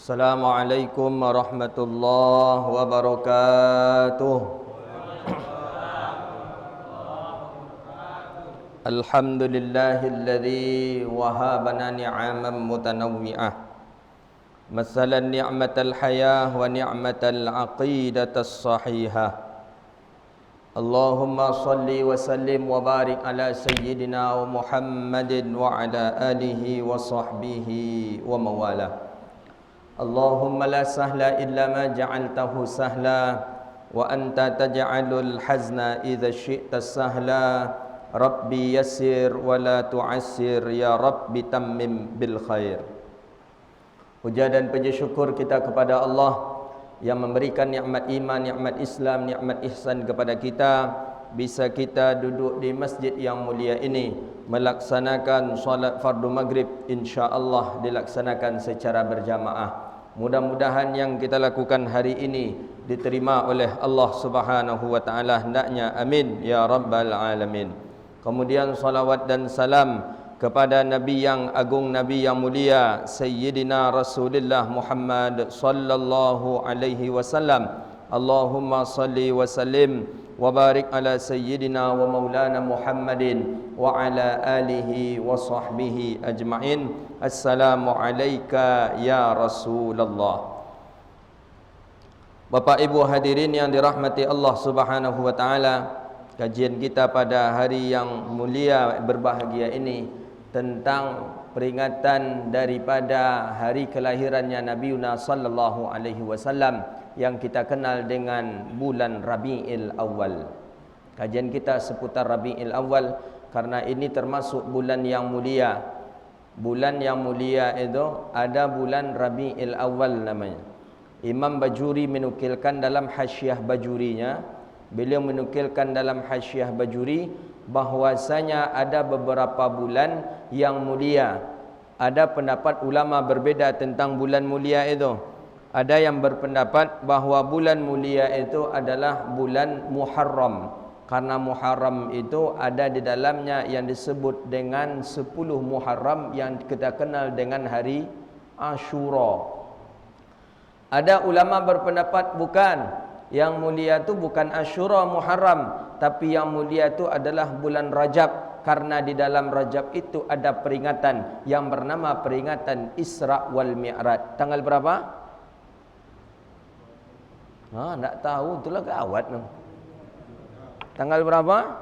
Assalamualaikum warahmatullahi wabarakatuh. Alhamdulillahilladzi wahabana ni'aman mutanawwi'ah. Masalan ni'matal hayah wa ni'matal aqidatas sahihah. Allahumma salli wa sallim wa barik ala sayyidina wa Muhammadin wa ala alihi wa sahbihi wa mawalah. Allahumma la sahla illa ma ja'altahu sahla wa anta taj'alul hazna idza syi'ta sahla. Rabbi yassir wa la tu'assir ya Rabbi tammim bil khair. Puja dan puji syukur kita kepada Allah yang memberikan nikmat iman, nikmat Islam, nikmat ihsan kepada kita, bisa kita duduk di masjid yang mulia ini melaksanakan solat fardu maghrib, insya-Allah dilaksanakan secara berjamaah. Mudah-mudahan yang kita lakukan hari ini diterima oleh Allah Subhanahu wa taala, hendaknya amin ya rabbal alamin. Kemudian salawat dan salam kepada Nabi yang agung, Nabi yang mulia, Sayyidina Rasulullah Muhammad sallallahu alaihi wasallam. Allahumma salli wa sallim wa barik ala Sayyidina wa Maulana Muhammadin wa ala alihi wa sahbihi ajma'in. Assalamu alayka ya Rasulullah. Bapak Ibu hadirin yang dirahmati Allah Subhanahu wa taala, kajian kita pada hari yang mulia berbahagia ini tentang peringatan daripada hari kelahirannya Nabiuna sallallahu alaihi wasallam yang kita kenal dengan bulan Rabiul Awal. Kajian kita seputar Rabiul Awal karena ini termasuk bulan yang mulia. Bulan yang mulia itu ada bulan Rabiul Awal namanya. Imam Bajuri menukilkan dalam Hasyiah Bajurinya, beliau menukilkan dalam Hasyiah Bajuri bahwasanya ada beberapa bulan yang mulia. Ada pendapat ulama berbeda tentang bulan mulia itu. Ada yang berpendapat bahawa bulan mulia itu adalah bulan Muharram, karena Muharram itu ada di dalamnya yang disebut dengan 10 Muharram yang kita kenal dengan hari Ashura. Ada ulama berpendapat bukan, yang mulia itu bukan Ashura Muharram, tapi yang mulia itu adalah bulan Rajab, karena di dalam Rajab itu ada peringatan yang bernama peringatan Isra wal Mi'raj. Tanggal berapa? Tak tahu, itulah gawat. Tanggal berapa?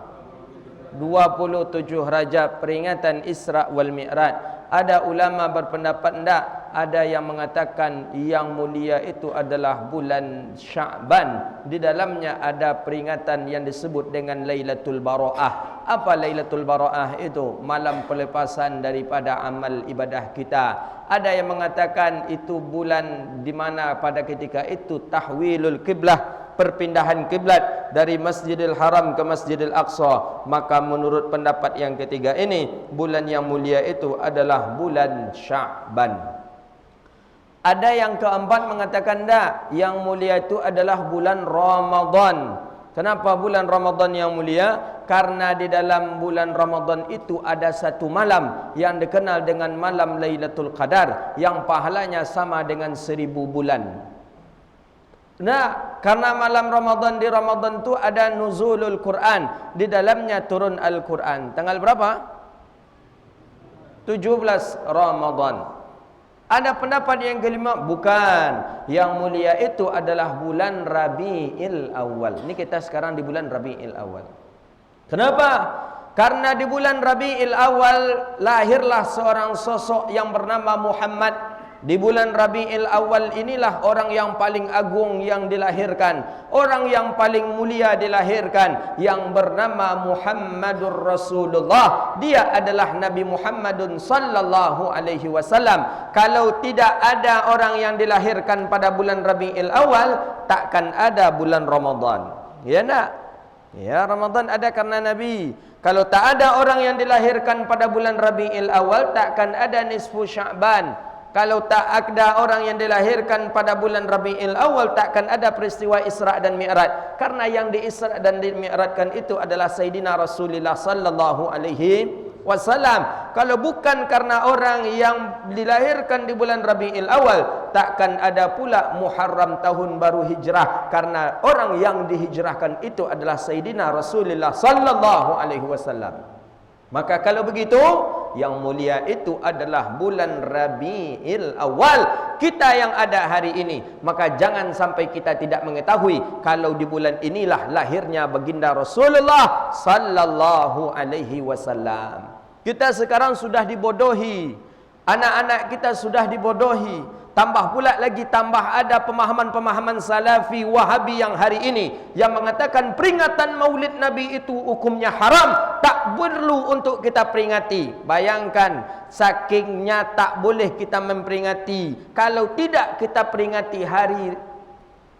27 Rajab, peringatan Isra wal Mi'raj. Ada ulama berpendapat tidak, ada yang mengatakan yang mulia itu adalah bulan Sya'ban. Di dalamnya ada peringatan yang disebut dengan Lailatul Bara'ah. Apa Lailatul Bara'ah itu? Malam pelepasan daripada amal ibadah kita. Ada yang mengatakan itu bulan di mana pada ketika itu tahwilul qiblah, perpindahan kiblat dari Masjidil Haram ke Masjidil Aqsa. Maka menurut pendapat yang ketiga ini, bulan yang mulia itu adalah bulan Sya'ban. Ada yang keempat mengatakan tak, yang mulia itu adalah bulan Ramadan. Kenapa bulan Ramadan yang mulia? Karena di dalam bulan Ramadan itu ada satu malam yang dikenal dengan malam Lailatul Qadar, yang pahalanya sama dengan 1000 bulan. Nah, karena malam Ramadan, di Ramadan itu ada nuzulul Quran, di dalamnya turun Al-Quran. Tanggal berapa? 17 Ramadan. Ada pendapat yang kelima, bukan, yang mulia itu adalah bulan Rabiul Awal. Ini kita sekarang di bulan Rabiul Awal. Kenapa? Karena di bulan Rabiul Awal lahirlah seorang sosok yang bernama Muhammad. Di bulan Rabiul Awal inilah orang yang paling agung yang dilahirkan, orang yang paling mulia dilahirkan, yang bernama Muhammadur Rasulullah. Dia adalah Nabi Muhammadun sallallahu alaihi wasallam. Kalau tidak ada orang yang dilahirkan pada bulan Rabiul Awal, takkan ada bulan Ramadan. Ya nak? Ya, Ramadan ada karena Nabi. Kalau tak ada orang yang dilahirkan pada bulan Rabiul Awal, takkan ada nisfu Sya'ban. Kalau tak ada orang yang dilahirkan pada bulan Rabiul Awal, takkan ada peristiwa Isra dan Mi'raj. Karena yang di Isra dan di Mi'rajkan itu adalah Sayyidina Rasulullah sallallahu alaihi wasallam. Kalau bukan karena orang yang dilahirkan di bulan Rabiul Awal, takkan ada pula Muharram tahun baru hijrah, karena orang yang dihijrahkan itu adalah Sayyidina Rasulullah sallallahu alaihi wasallam. Maka kalau begitu, yang mulia itu adalah bulan Rabiul Awal kita yang ada hari ini. Maka jangan sampai kita tidak mengetahui kalau di bulan inilah lahirnya baginda Rasulullah sallallahu alaihi wasallam. Kita sekarang sudah dibodohi, anak-anak kita sudah dibodohi. Tambah pula lagi, tambah ada pemahaman-pemahaman salafi wahabi yang hari ini yang mengatakan peringatan maulid Nabi itu hukumnya haram, tak perlu untuk kita peringati. Bayangkan, sakingnya tak boleh kita memperingati. Kalau tidak kita peringati hari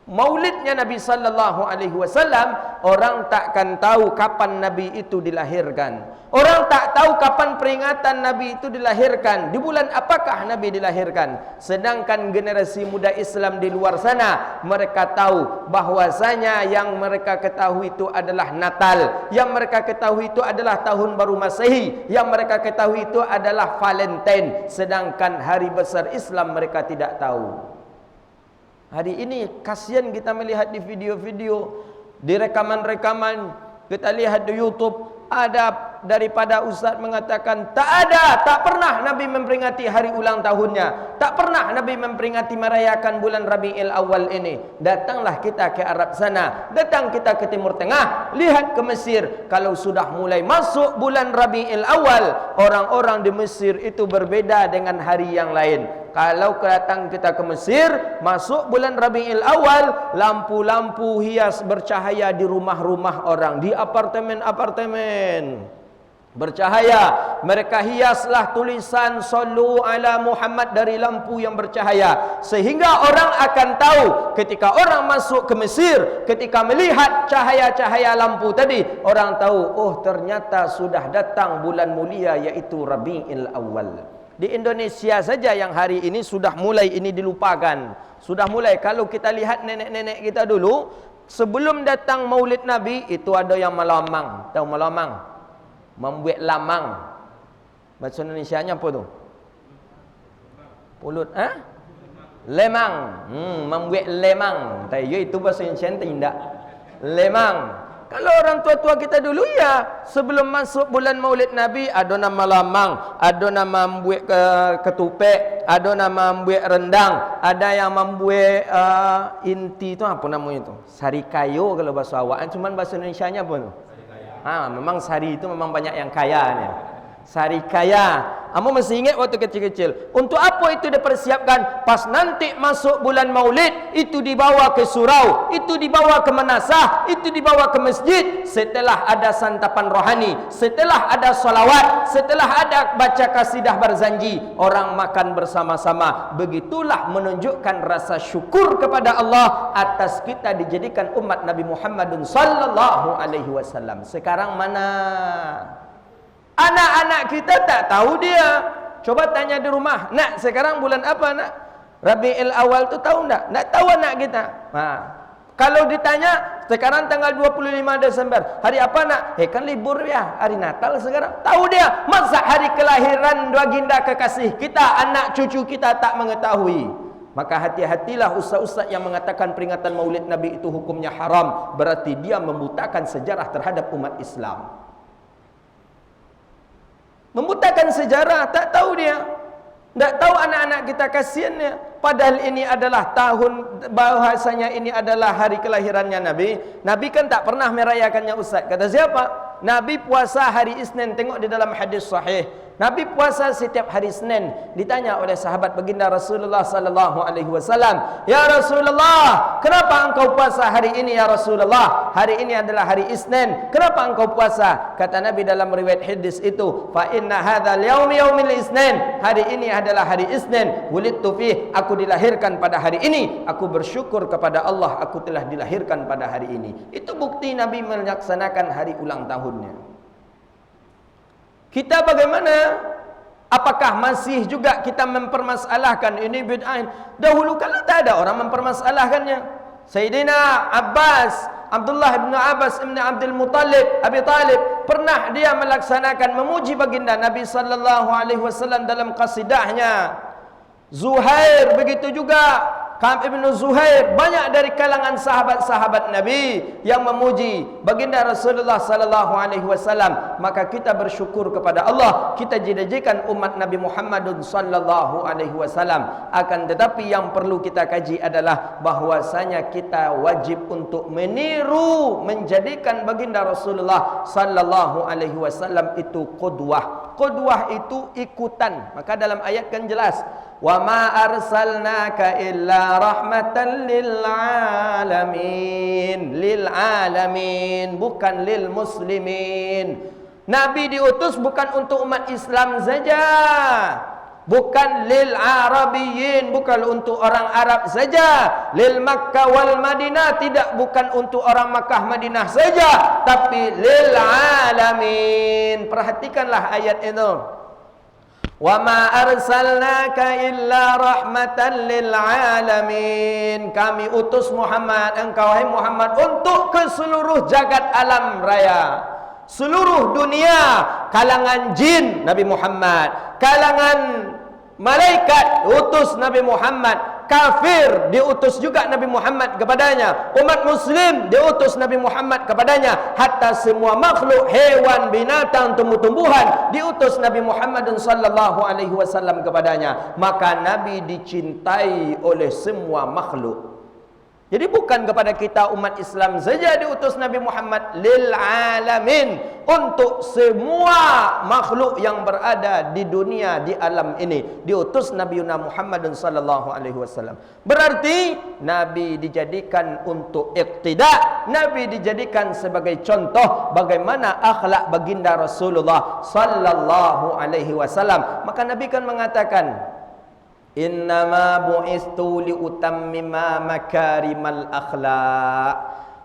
maulidnya Nabi sallallahu alaihi wasallam, orang takkan tahu kapan Nabi itu dilahirkan. Orang tak tahu kapan peringatan Nabi itu dilahirkan, di bulan apakah Nabi dilahirkan. Sedangkan generasi muda Islam di luar sana, mereka tahu bahwasanya yang mereka ketahui itu adalah Natal, yang mereka ketahui itu adalah tahun baru Masehi, yang mereka ketahui itu adalah Valentine. Sedangkan hari besar Islam mereka tidak tahu. Hari ini kasihan kita melihat di video-video, di rekaman-rekaman, kita lihat di YouTube, ada daripada ustaz mengatakan tak pernah Nabi memperingati hari ulang tahunnya, tak pernah Nabi memperingati merayakan bulan Rabiul Awal ini. Datanglah kita ke Arab sana, datang kita ke Timur Tengah, lihat ke Mesir. Kalau sudah mulai masuk bulan Rabiul Awal, orang-orang di Mesir itu berbeda dengan hari yang lain. Kalau datang kita ke Mesir, masuk bulan Rabiul Awal, lampu-lampu hias bercahaya di rumah-rumah orang, di apartemen-apartemen bercahaya. Mereka hiaslah tulisan Sallu ala Muhammad dari lampu yang bercahaya, sehingga orang akan tahu ketika orang masuk ke Mesir, ketika melihat cahaya-cahaya lampu tadi, orang tahu, oh ternyata sudah datang bulan mulia, yaitu Rabiul Awal. Di Indonesia saja yang hari ini sudah mulai ini dilupakan. Sudah mulai, kalau kita lihat nenek-nenek kita dulu, sebelum datang maulid Nabi, itu ada yang melamang. Tahu melamang? Membuat lamang. Bahasa Indonesianya apa tu? Pulut, lemang. Membuat lemang. Tapi itu bahasa Indonesia tidak. Lemang. Kalau orang tua-tua kita dulu ya, sebelum masuk bulan maulid Nabi, ada nama lamang, ada nama membuat ketupek, ada nama membuat rendang, ada yang membuat inti itu apa namanya itu? Sari kayu kalau bahasa awak, cuman bahasa Indonesianya apa tu? Memang sari itu memang banyak yang kaya nih. Sari kaya. Kamu mesti ingat waktu kecil-kecil. Untuk apa itu dipersiapkan? Pas nanti masuk bulan maulid, itu dibawa ke surau, itu dibawa ke manasah, itu dibawa ke masjid. Setelah ada santapan rohani, setelah ada salawat, setelah ada baca kasidah berzanji, orang makan bersama-sama. Begitulah menunjukkan rasa syukur kepada Allah atas kita dijadikan umat Nabi Muhammadun sallallahu alaihi wasallam. Sekarang mana? Anak-anak kita tak tahu dia. Coba tanya di rumah, nak sekarang bulan apa nak? Rabiul Awal tu tahu tak? Tak tahu anak kita. Kalau ditanya, sekarang tanggal 25 Desember, hari apa nak? Kan libur ya, hari Natal sekarang. Tahu dia, masa hari kelahiran baginda kekasih kita, anak cucu kita tak mengetahui. Maka hati-hatilah ustaz-ustaz yang mengatakan peringatan maulid Nabi itu hukumnya haram. Berarti dia membutakan sejarah terhadap umat Islam. Membutakan sejarah, tak tahu dia. Tak tahu anak-anak kita, kasihannya. Padahal ini adalah tahun, bahasanya ini adalah hari kelahirannya Nabi. Nabi kan tak pernah merayakannya ustaz. Kata siapa? Nabi puasa hari Isnin. Tengok di dalam hadis sahih. Nabi puasa setiap hari Senin. Ditanya oleh sahabat baginda Rasulullah sallallahu alaihi wasallam, "Ya Rasulullah, kenapa engkau puasa hari ini ya Rasulullah? Hari ini adalah hari Isnin. Kenapa engkau puasa?" Kata Nabi dalam riwayat hadis itu, "Fa inna hadzal yaum yaumil Isnin." Hari ini adalah hari Isnin. Wulidtu fih, aku dilahirkan pada hari ini. Aku bersyukur kepada Allah, aku telah dilahirkan pada hari ini. Itu bukti Nabi melaksanakan hari ulang tahunnya. Kita bagaimana? Apakah masih juga kita mempermasalahkan ini bid'ah? Dahulu kala tak ada orang mempermasalahkannya. Sayyidina Abbas Abdullah bin Abbas bin Abdul Muttalib, Abi Talib, pernah dia melaksanakan memuji baginda Nabi sallallahu alaihi wasallam dalam qasidahnya. Zuhair begitu juga, Ka'ab ibn Zuhair, banyak dari kalangan sahabat-sahabat Nabi yang memuji baginda Rasulullah sallallahu alaihi wasallam. Maka kita bersyukur kepada Allah, kita dijadikan umat Nabi Muhammad sallallahu alaihi wasallam. Akan tetapi yang perlu kita kaji adalah bahwasanya kita wajib untuk meniru, menjadikan baginda Rasulullah sallallahu alaihi wasallam itu qudwah. Qudwah itu ikutan. Maka dalam ayat kan jelas, wa ma arsalnaka illa rahmatan lil alamin. Lil alamin, bukan lil muslimin. Nabi diutus bukan untuk umat Islam saja, bukan lil arabiyyin, bukan untuk orang Arab saja. Lil Makkah wal Madinah, tidak, bukan untuk orang Makkah Madinah saja, tapi lil alamin. Perhatikanlah ayat itu. Wa ma arsalnaka illa rahmatan lil alamin. Kami utus Muhammad, engkau hai Muhammad, untuk ke seluruh jagat alam raya, seluruh dunia. Kalangan jin Nabi Muhammad, kalangan malaikat utus Nabi Muhammad, kafir diutus juga Nabi Muhammad kepadanya, umat muslim diutus Nabi Muhammad kepadanya, hatta semua makhluk, hewan, binatang, tumbuh-tumbuhan diutus Nabi Muhammad sallallahu alaihi wasallam kepadanya. Maka Nabi dicintai oleh semua makhluk. Jadi bukan kepada kita umat Islam saja diutus Nabi Muhammad, lil alamin, untuk semua makhluk yang berada di dunia, di alam ini diutus Nabi Muhammad sallallahu alaihi wasallam. Berarti Nabi dijadikan untuk iqtida, Nabi dijadikan sebagai contoh bagaimana akhlak baginda Rasulullah sallallahu alaihi wasallam. Maka Nabi kan mengatakan, innama bu'istu liutammima makarimal akhlak.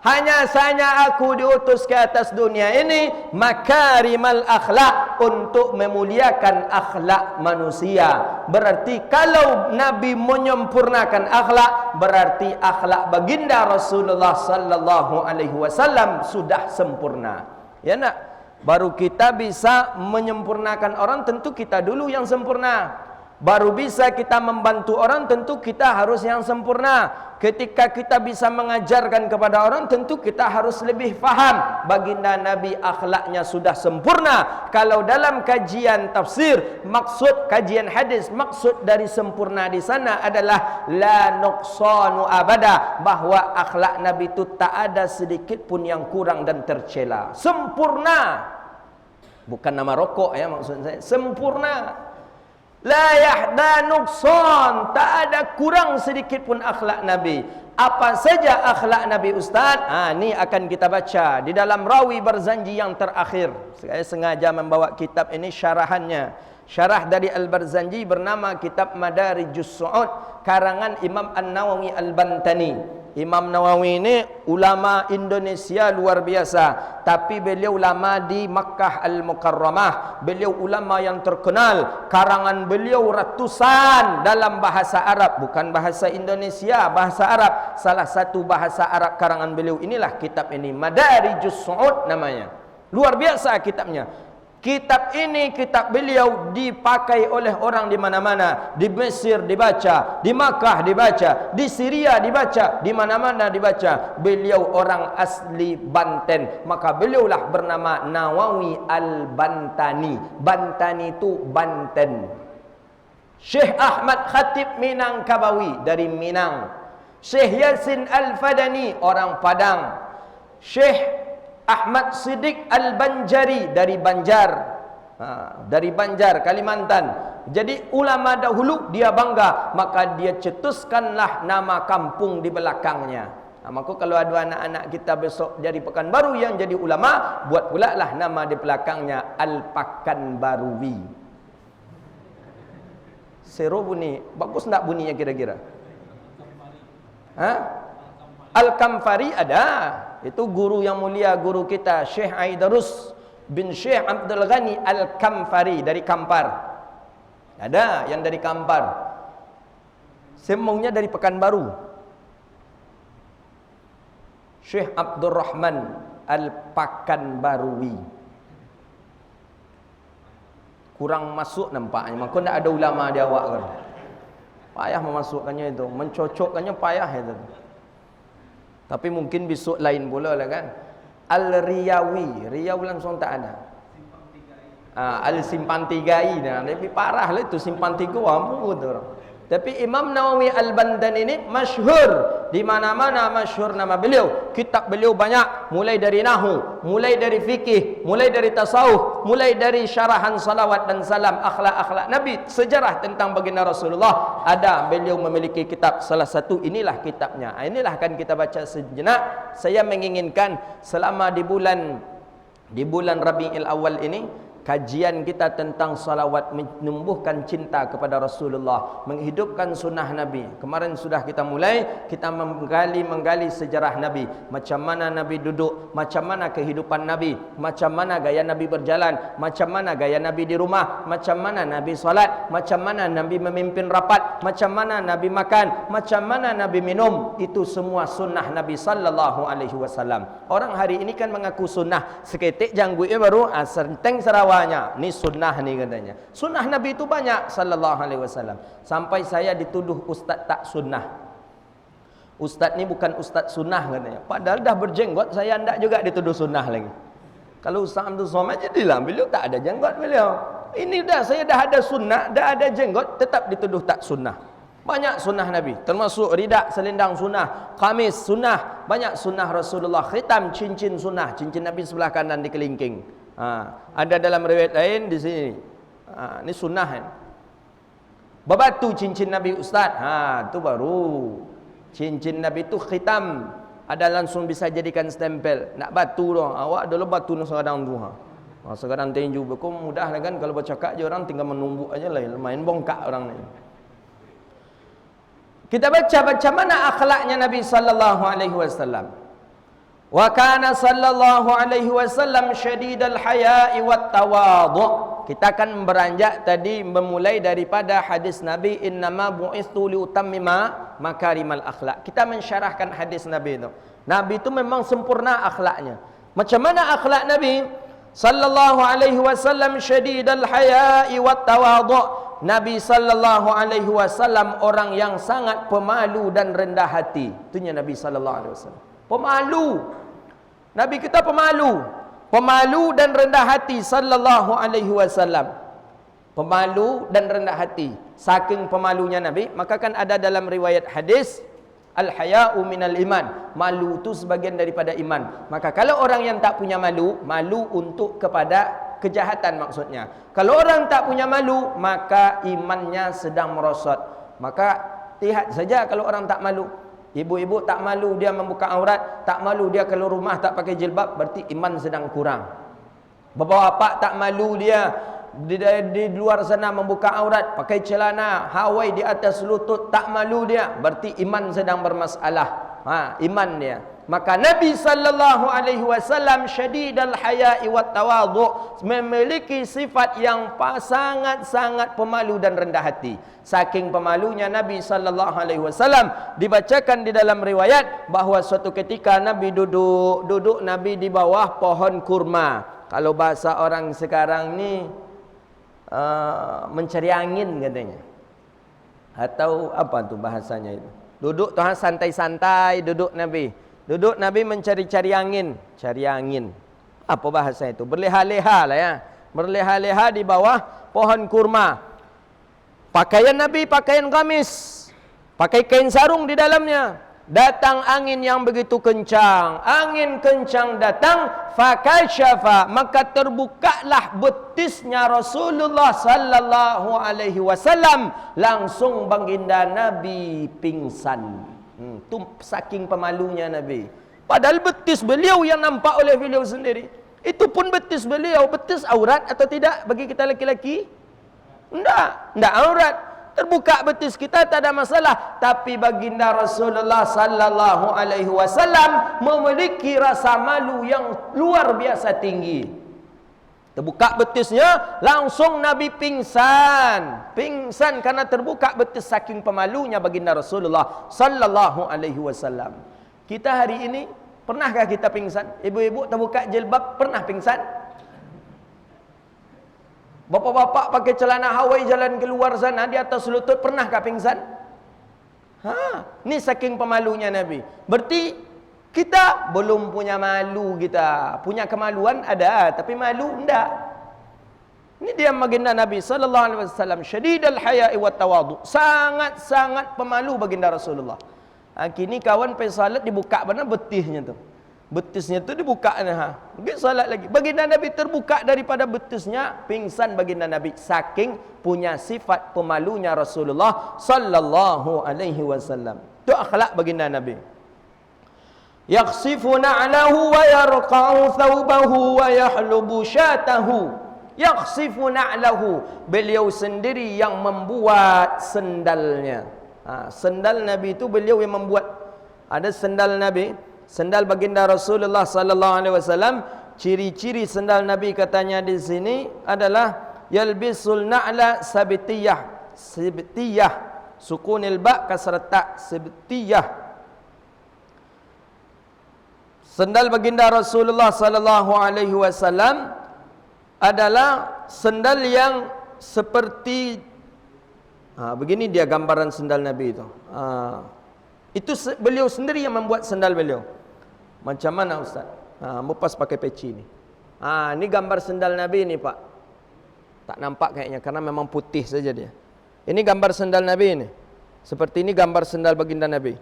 Hanya saja aku diutus ke atas dunia ini makarimal akhlak, untuk memuliakan akhlak manusia. Berarti kalau Nabi menyempurnakan akhlak, berarti akhlak baginda Rasulullah sallallahu alaihi wasallam sudah sempurna. Ya nak? Baru kita bisa menyempurnakan orang, tentu kita dulu yang sempurna. Baru bisa kita membantu orang, tentu kita harus yang sempurna. Ketika kita bisa mengajarkan kepada orang, tentu kita harus lebih faham. Baginda Nabi akhlaknya sudah sempurna. Kalau dalam kajian tafsir, maksud kajian hadis, maksud dari sempurna di sana adalah la nuqsanu abada, bahwa akhlak Nabi itu tak ada sedikit pun yang kurang dan tercela. Sempurna. Bukan nama rokok ya maksud saya. Sempurna. La yahda nuqsan, tak ada kurang sedikit pun akhlak Nabi. Apa saja akhlak Nabi Ustaz? Ni akan kita baca di dalam Rawi Barzanji yang terakhir. Saya sengaja membawa kitab ini syarahannya. Syarah dari Al-Barzanji bernama Kitab Madarijus Su'ud, karangan Imam An-Nawawi Al-Bantani. Imam Nawawi ini ulama Indonesia luar biasa, tapi beliau ulama di Makkah Al-Mukarramah. Beliau ulama yang terkenal, karangan beliau ratusan dalam bahasa Arab, bukan bahasa Indonesia, bahasa Arab. Salah satu bahasa Arab karangan beliau inilah kitab ini, Madarijus Su'ud namanya. Luar biasa kitabnya. Kitab ini, kitab beliau dipakai oleh orang di mana-mana. Di Mesir dibaca, di Makkah dibaca, di Syria dibaca, di mana-mana dibaca. Beliau orang asli Banten, maka beliaulah bernama Nawawi Al-Bantani. Bantani itu Banten. Syekh Ahmad Khatib Minangkabawi dari Minang. Syekh Yasin Al-Fadani orang Padang. Syekh Ahmad Siddiq Al-Banjari dari Banjar, dari Banjar, Kalimantan. Jadi ulama dahulu dia bangga, maka dia cetuskanlah nama kampung di belakangnya. Maka kalau ada anak-anak kita besok jadi Pekanbaru yang jadi ulama, buat pula lah nama di belakangnya Al-Pakanbaruwi. Seru bunyi, bagus tak bunyinya kira-kira? Al-Kamfari ada. Itu guru yang mulia, guru kita Syekh Aidarus bin Syekh Abdul Ghani Al-Kamfari dari Kampar. Ada yang dari Kampar. Semuanya dari Pekanbaru. Syekh Abdul Rahman Al-Pakanbarui. Kurang masuk nampaknya. Maka tak ada ulama dia awak kan. Payah memasukkannya itu, mencocokkannya payah itu. Tapi mungkin besok lain pula lah kan. Al-Riyawi, Riau langsung tak ada. Al-Simpang Tigai dah. Lebih parah lah itu Simpang Tiga apa tu orang. Tapi Imam Nawawi Al-Bandan ini masyhur, di mana-mana masyhur nama beliau. Kitab beliau banyak, mulai dari nahwu, mulai dari fikih, mulai dari tasawuf, mulai dari syarahan salawat dan salam, akhlak-akhlak Nabi, sejarah tentang baginda Rasulullah. Ada beliau memiliki kitab, salah satu inilah kitabnya. Inilah akan kita baca sejenak. Saya menginginkan selama di bulan Rabiul Awal ini, kajian kita tentang salawat menumbuhkan cinta kepada Rasulullah, menghidupkan sunnah Nabi. Kemarin sudah kita mulai, kita menggali sejarah Nabi, macam mana Nabi duduk, macam mana kehidupan Nabi, macam mana gaya Nabi berjalan, macam mana gaya Nabi di rumah, macam mana Nabi salat, macam mana Nabi memimpin rapat, macam mana Nabi makan, macam mana Nabi minum. Itu semua sunnah Nabi sallallahu alaihi wasallam. Orang hari ini kan mengaku sunnah, seketik janggunya baru senteng Sarawaknya. Ni sunnah ni katanya. Sunnah Nabi itu banyak sallallahu alaihi wasallam. Sampai saya dituduh ustaz tak sunnah. Ustaz ni bukan ustaz sunnah katanya. Padahal dah berjenggot, saya ndak juga dituduh sunnah lagi. Kalau Ustaz Abdul Somad jadilah beliau tak ada jenggot beliau. Ini dah saya dah ada sunnah, dah ada jenggot, tetap dituduh tak sunnah. Banyak sunnah Nabi, termasuk ridak selendang sunnah, kamis sunnah, banyak sunnah Rasulullah, khitam cincin sunnah, cincin Nabi sebelah kanan di kelingking. Ada dalam riwayat lain di sini. Ini sunnah kan. Berbatu cincin Nabi ustaz. Tu baru. Cincin Nabi tu khitam. Ada langsung bisa jadikan stempel. Nak batu doang. Awak dulu batu nu sekarang tu. Sekarang tinju bekum mudah lah kan, kalau bercakap je orang tinggal menumbuk aja lah, main bongkak orang ni. Kita baca macam mana akhlaknya Nabi sallallahu alaihi wasallam. Wa kana sallallahu alaihi wasallam syadidal haya'i wat tawadhu. Kita akan beranjak tadi memulai daripada hadis Nabi, innama bu'istu liutammima makarimal akhlak. Kita mensyarahkan hadis Nabi itu. Nabi itu memang sempurna akhlaknya. Macam mana akhlak Nabi sallallahu alaihi wasallam? Syadidal haya'i wat tawadhu. Nabi sallallahu alaihi wasallam orang yang sangat pemalu dan rendah hati. Itunya Nabi sallallahu alaihi wasallam. Pemalu. Nabi kita pemalu. Pemalu dan rendah hati sallallahu alaihi wasallam. Pemalu dan rendah hati. Saking pemalunya Nabi, maka kan ada dalam riwayat hadis, al-haya'u minal iman. Malu itu sebagian daripada iman. Maka kalau orang yang tak punya malu, malu untuk kepada kejahatan maksudnya. Kalau orang tak punya malu, maka imannya sedang merosot. Maka lihat saja kalau orang tak malu. Ibu-ibu tak malu dia membuka aurat, tak malu dia keluar rumah tak pakai jilbab, berarti iman sedang kurang. Bapak-bapak tak malu dia di luar sana membuka aurat, pakai celana Hawaii di atas lutut, tak malu dia, berarti iman sedang bermasalah. Iman dia. Maka Nabi sallallahu alaihi wasallam syadidal haya'i wat tawadhu, memiliki sifat yang sangat-sangat pemalu dan rendah hati. Saking pemalunya Nabi sallallahu alaihi wasallam, dibacakan di dalam riwayat bahawa suatu ketika Nabi duduk Nabi di bawah pohon kurma. Kalau bahasa orang sekarang ni mencari angin katanya. Atau apa tu bahasanya itu? Duduk Tuhan santai-santai duduk Nabi. Duduk Nabi mencari-cari angin. Cari angin. Apa bahasa itu? Berleha-leha lah ya. Berleha-leha di bawah pohon kurma. Pakaian Nabi, pakaian gamis. Pakai kain sarung di dalamnya. Datang angin yang begitu kencang. Angin kencang datang. Fakasyafa. Maka terbukalah betisnya Rasulullah sallallahu alaihi wasallam. Langsung baginda Nabi pingsan. Itu saking pemalunya Nabi. Padahal betis beliau yang nampak oleh beliau sendiri. Itu pun betis beliau. Betis aurat atau tidak bagi kita laki-laki? Tidak aurat. Terbuka betis kita tak ada masalah. Tapi baginda Rasulullah sallallahu alaihi wasallam memiliki rasa malu yang luar biasa tinggi. Terbuka betisnya, langsung Nabi pingsan. Pingsan karena terbuka betis saking pemalunya baginda Rasulullah sallallahu alaihi wasallam. Kita hari ini Pernahkah kita pingsan? Ibu-ibu terbuka jilbab pernah pingsan? Bapak-bapak pakai celana Hawaii jalan keluar sana di atas lutut pernahkah pingsan? Ni saking pemalunya Nabi. Berarti kita belum punya malu kita. Punya kemaluan ada, tapi malu enggak. Ini dia baginda Nabi sallallahu alaihi wasallam, syadidul haya'i wat tawadhu. Sangat-sangat pemalu baginda Rasulullah. Kini kawan pergi salat dibuka mana betisnya tu. Betisnya tu dibuka pergi salat lagi. Baginda Nabi terbuka daripada betisnya, pingsan baginda Nabi saking punya sifat pemalunya Rasulullah sallallahu alaihi wasallam. Tu akhlak baginda Nabi. Yakhsifu na'lahu wa yarqa'u thawbahu wa yahlubu syatahu. Yakhsifu na'lahu, beliau sendiri yang membuat sendalnya. Sendal Nabi itu beliau yang membuat. Ada sendal Nabi, sendal baginda Rasulullah sallallahu alaihi wasallam. Ciri-ciri sendal Nabi katanya di sini adalah yalbisul na'la sabitiyah. Sabitiyah, sukunil ba kasrat ta, sabitiyah. Sendal baginda Rasulullah sallallahu alaihi wasallam adalah sendal yang seperti begini dia gambaran sendal Nabi itu. Itu beliau sendiri yang membuat sendal beliau. Macam mana Ustaz? Mupas pakai peci ni. Ini gambar sendal Nabi ni Pak. Tak nampak kayaknya karena memang putih saja dia. Ini gambar sendal Nabi ni. Seperti ini gambar sendal baginda Nabi.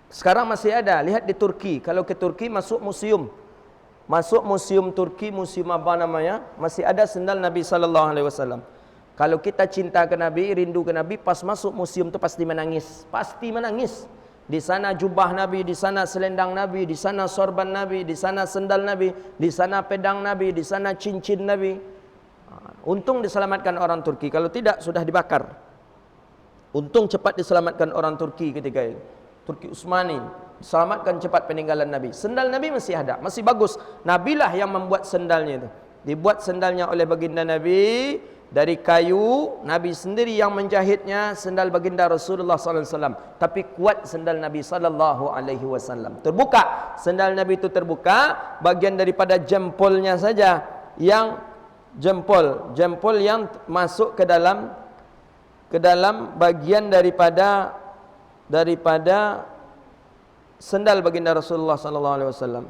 Sekarang masih ada. Lihat di Turki. Kalau ke Turki masuk museum. Masuk museum Turki, museum apa namanya? Masih ada sendal Nabi sallallahu alaihi wasallam. Kalau kita cinta ke Nabi, rindu ke Nabi, pas masuk museum tu pasti menangis. Pasti menangis. Di sana jubah Nabi, di sana selendang Nabi, di sana sorban Nabi, di sana sendal Nabi, di sana pedang Nabi, di sana cincin Nabi. Untung diselamatkan orang Turki. Kalau tidak sudah dibakar. Untung cepat diselamatkan orang Turki ketika itu. Turki Utsmani selamatkan cepat peninggalan Nabi. Sendal Nabi masih ada, masih bagus. Nabilah yang membuat sendalnya itu. Dibuat sendalnya oleh baginda Nabi dari kayu. Nabi sendiri yang menjahitnya, sendal baginda Rasulullah sallallahu alaihi wasallam. Tapi kuat sendal Nabi sallallahu alaihi wasallam. Terbuka, sendal Nabi itu terbuka, bagian daripada jempolnya saja yang jempol yang masuk ke dalam bagian daripada sendal baginda Rasulullah sallallahu alaihi wasallam.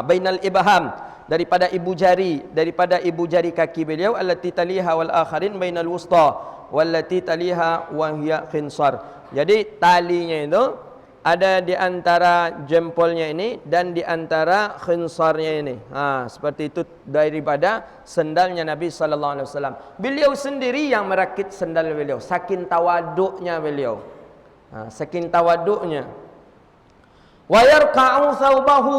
Bainal ibham, daripada ibu jari kaki beliau, allati taliha wal akharin bainal wusta wallati taliha wa hiya khinsar. Jadi talinya itu ada di antara jempolnya ini dan di antara khinsarnya ini. Seperti itu daripada sendalnya Nabi sallallahu alaihi wasallam. Beliau sendiri yang merakit sendal beliau, saking tawaduknya beliau. Saking tawaduknya. Wa yarqa'u thawbahu,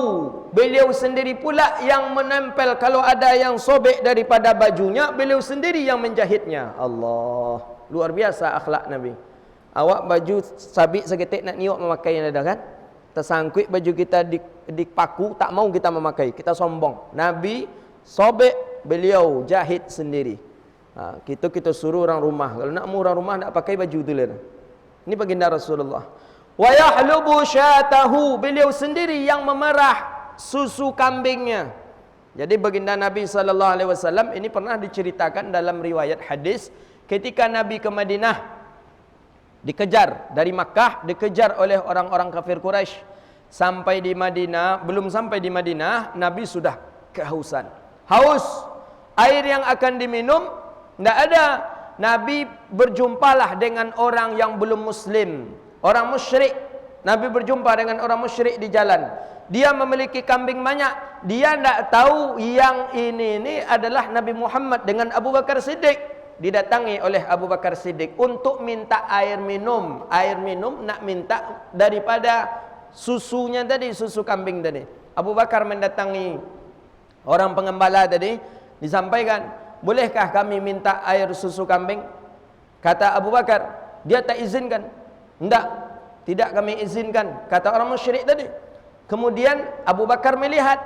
beliau sendiri pula yang menempel. Kalau ada yang sobek daripada bajunya, beliau sendiri yang menjahitnya. Allah, luar biasa akhlak Nabi. Awak baju sabit seketik nak niok memakai ada kan? Tersangkut baju kita di paku, tak mau kita memakai, kita sombong. Nabi sobek, beliau jahit sendiri. Kita suruh orang rumah, kalau nak mau orang rumah nak pakai baju tu lah. Ini baginda Rasulullah. Wa yahlubu syatahu, beliau sendiri yang memerah susu kambingnya. Jadi baginda Nabi sallallahu alaihi wasallam ini pernah diceritakan dalam riwayat hadis, ketika Nabi ke Madinah dikejar dari Makkah, dikejar oleh orang-orang kafir Quraisy. Sampai di Madinah, belum sampai di Madinah, Nabi sudah kehausan. Haus, air yang akan diminum tidak ada. Nabi berjumpalah dengan orang yang belum muslim, orang musyrik. Nabi berjumpa dengan orang musyrik di jalan. Dia memiliki kambing banyak. Dia tidak tahu yang ini adalah Nabi Muhammad dengan Abu Bakar Siddiq. Didatangi oleh Abu Bakar Siddiq untuk minta air minum. Air minum nak minta daripada susunya tadi, susu kambing tadi. Abu Bakar mendatangi orang pengembala tadi, disampaikan, bolehkah kami minta air susu kambing? Kata Abu Bakar, dia tak izinkan. Tidak kami izinkan, kata orang musyrik tadi. Kemudian Abu Bakar melihat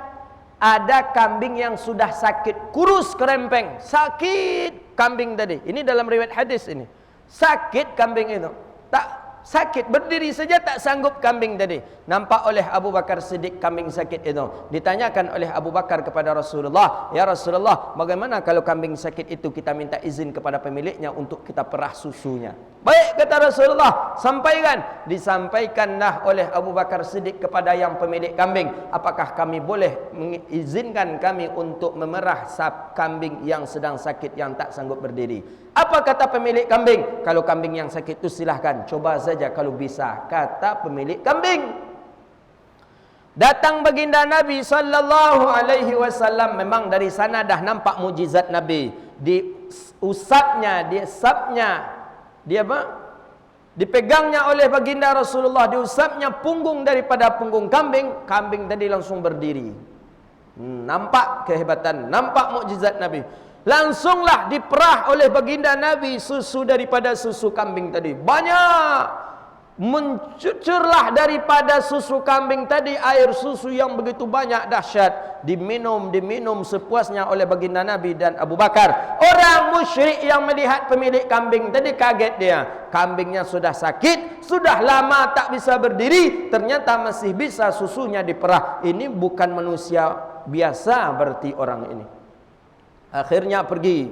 ada kambing yang sudah sakit, kurus kerempeng, sakit kambing tadi. Ini dalam riwayat hadis ini. Sakit kambing itu. Tak sakit, berdiri saja tak sanggup kambing tadi. Nampak oleh Abu Bakar Siddiq kambing sakit itu. Ditanyakan oleh Abu Bakar kepada Rasulullah, "Ya Rasulullah, bagaimana kalau kambing sakit itu kita minta izin kepada pemiliknya untuk kita perah susunya?" "Baik," kata Rasulullah, "sampaikan." Disampaikanlah oleh Abu Bakar Siddiq kepada yang pemilik kambing, "Apakah kami boleh mengizinkan kami untuk memerah kambing yang sedang sakit, yang tak sanggup berdiri?" Apa kata pemilik kambing? "Kalau kambing yang sakit itu silahkan, coba saja kalau bisa," kata pemilik kambing. Datang baginda Nabi sallallahu alaihi wasallam, memang dari sana dah nampak mujizat Nabi. Diusapnya, dipegangnya oleh baginda Rasulullah, diusapnya punggung daripada punggung kambing, kambing tadi langsung berdiri. Nampak kehebatan, nampak mukjizat Nabi. Langsunglah diperah oleh baginda Nabi susu daripada susu kambing tadi. Banyak mencucurlah daripada susu kambing tadi air susu yang begitu banyak dahsyat. Diminum sepuasnya oleh baginda Nabi dan Abu Bakar. Orang musyrik yang melihat pemilik kambing tadi kaget dia. Kambingnya sudah sakit, sudah lama tak bisa berdiri, ternyata masih bisa susunya diperah. Ini bukan manusia biasa berarti orang ini. Akhirnya pergi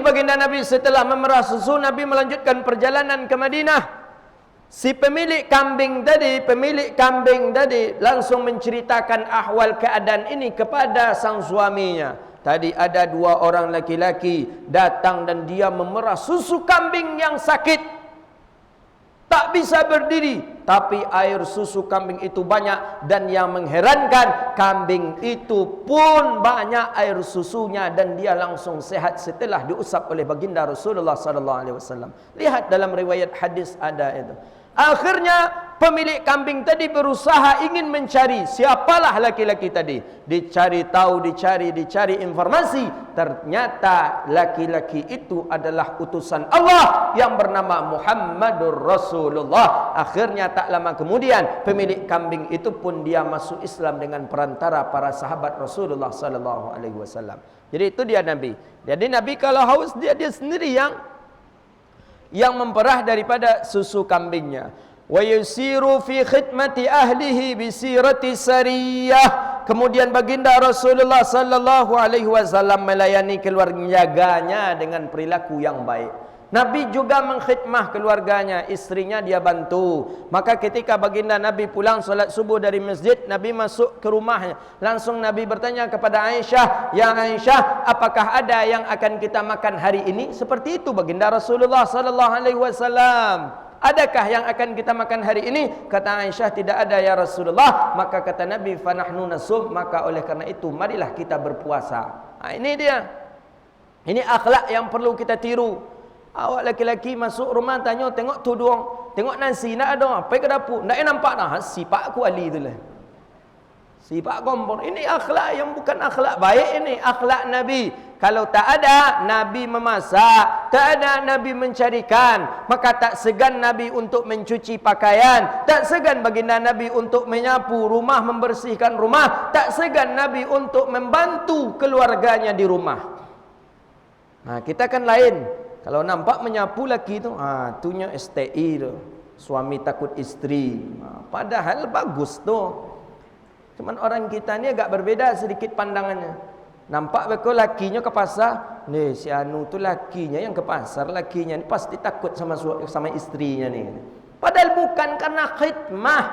baginda Nabi. Setelah memerah susu, Nabi melanjutkan perjalanan ke Madinah. Si pemilik kambing tadi langsung menceritakan ahwal keadaan ini kepada sang suaminya. Tadi ada 2 orang laki-laki datang dan dia memerah susu kambing yang sakit, tak bisa berdiri, tapi air susu kambing itu banyak. Dan yang mengherankan, kambing itu pun banyak air susunya dan dia langsung sehat setelah diusap oleh baginda Rasulullah sallallahu alaihi wasallam. Lihat dalam riwayat hadis ada itu. Akhirnya pemilik kambing tadi berusaha ingin mencari siapalah laki-laki tadi. Dicari tahu, dicari informasi. Ternyata laki-laki itu adalah utusan Allah yang bernama Muhammadur Rasulullah. Akhirnya tak lama kemudian pemilik kambing itu pun dia masuk Islam dengan perantara para sahabat Rasulullah sallallahu alaihi wasallam. Jadi itu dia Nabi. Jadi Nabi kalau haus dia sendiri yang memperah daripada susu kambingnya. Wa yusiru fi khidmati ahlihi bi sirati sariyah. Kemudian baginda Rasulullah sallallahu alaihi wasallam melayani keluarganya dengan perilaku yang baik. Nabi juga mengkhidmah keluarganya, istrinya dia bantu. Maka ketika baginda Nabi pulang solat subuh dari masjid, Nabi masuk ke rumahnya. Langsung Nabi bertanya kepada Aisyah, "Ya Aisyah, apakah ada yang akan kita makan hari ini?" Seperti itu baginda Rasulullah sallallahu alaihi wasallam. "Adakah yang akan kita makan hari ini?" Kata Aisyah, "Tidak ada ya Rasulullah." Maka kata Nabi, "Fanahnu nasum." Maka oleh karena itu marilah kita berpuasa. Ini dia. Ini akhlak yang perlu kita tiru. Awak laki-laki masuk rumah tanya, "Tengok tudung, tengok nasi nak ada, pergi ke dapur." Tak nampak dah, sipak aku ali itulah. Sipak kompor. Ini akhlak yang bukan akhlak baik ini, akhlak Nabi. Kalau tak ada Nabi memasak, tak ada Nabi mencarikan, maka tak segan Nabi untuk mencuci pakaian, tak segan baginda Nabi untuk menyapu rumah, membersihkan rumah, tak segan Nabi untuk membantu keluarganya di rumah. Nah, kita kan lain. Kalau nampak menyapu laki tu, tunya STI tu. Suami takut isteri. Padahal bagus tu. Cuman orang kita ni agak berbeza sedikit pandangannya. Nampak betul lakinya ke pasar, ni si anu tu lakinya yang ke pasar, lakinya ni pasti takut sama istrinya ni. Padahal bukan karena khidmah.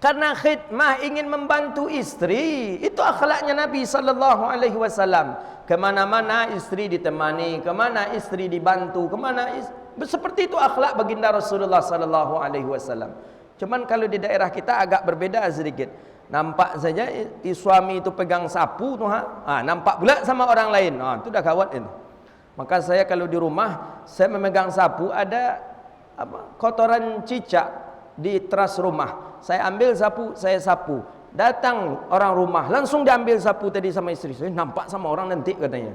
Karena khidmah ingin membantu istri. Itu akhlaknya Nabi sallallahu alaihi wasallam. Kemana-mana istri ditemani, kemana istri dibantu, seperti itu akhlak baginda Rasulullah sallallahu alaihi wasallam. Cuman kalau di daerah kita agak berbeda sedikit. Nampak saja suami itu pegang sapu tu nampak pula sama orang lain. Itu dah gawat itu. Maka saya kalau di rumah saya memegang sapu, ada kotoran cicak di teras rumah. Saya ambil sapu, saya sapu. Datang orang rumah, langsung diambil sapu tadi sama istri. Saya nampak sama orang nanti katanya.